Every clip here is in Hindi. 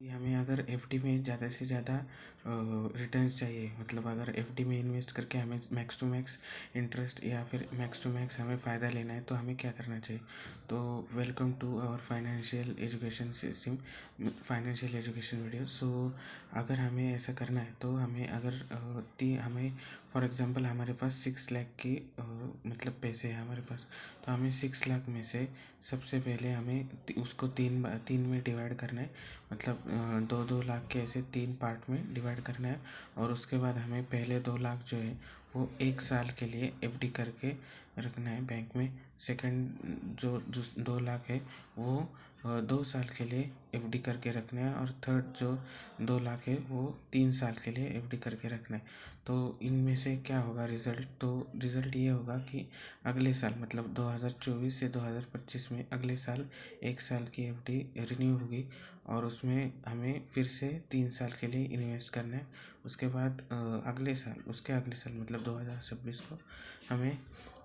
हमें अगर एफडी में ज़्यादा से ज़्यादा रिटर्न्स चाहिए, मतलब अगर एफडी में इन्वेस्ट करके हमें मैक्स टू मैक्स इंटरेस्ट या फिर मैक्स टू मैक्स हमें फ़ायदा लेना है, तो हमें क्या करना चाहिए। तो welcome to our financial education system, financial education video. So अगर हमें ऐसा करना है तो हमें अगर हमें फॉर एग्ज़ाम्पल हमारे पास 6 लाख की मतलब पैसे हैं हमारे पास, तो हमें 6 लाख में से सबसे पहले हमें उसको तीन में डिवाइड करना है, मतलब 2-2 लाख के ऐसे 3 पार्ट में डिवाइड करना है। और उसके बाद हमें पहले 2 लाख जो है वो 1 साल के लिए एफडी करके रखना है बैंक में। सेकंड जो 2 लाख है वो 2 साल के लिए एफडी करके रखना है। और थर्ड जो 2 लाख है वो 3 साल के लिए एफडी करके रखना है। तो इनमें से क्या होगा रिज़ल्ट, तो रिज़ल्ट ये होगा कि अगले साल मतलब 2024 से 2025 में अगले साल 1 साल की एफडी रिन्यू होगी और उसमें हमें फिर से 3 साल के लिए इन्वेस्ट करना है। उसके बाद अगले साल उसके अगले साल मतलब 2026 को हमें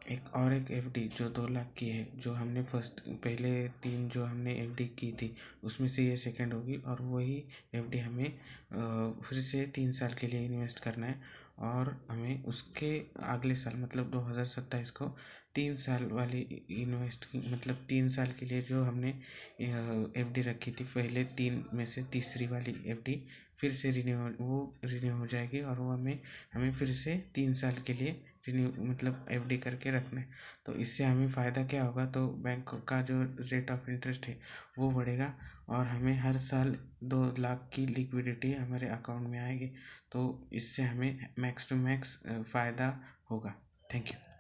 एक एफडी जो 2 लाख की है, जो हमने पहले 3 जो हमने एफडी की थी उसमें से ये सेकंड होगी और वही एफडी हमें फिर से 3 साल के लिए इन्वेस्ट करना है। और हमें उसके अगले साल मतलब 2027 को 3 साल वाली इन्वेस्ट की मतलब 3 साल के लिए जो हमने एफडी रखी थी पहले 3 में से तीसरी वाली एफडी फिर से रिन्यू हो जाएगी और वो हमें फिर से 3 साल के लिए रिन्यू मतलब एफडी करके रखना है। तो इससे हमें फ़ायदा क्या होगा, तो बैंक का जो रेट ऑफ इंटरेस्ट है वो बढ़ेगा और हमें हर साल 2 लाख की लिक्विडिटी हमारे अकाउंट में आएगी। तो इससे हमें मैक्स टू मैक्स फ़ायदा होगा। Thank you.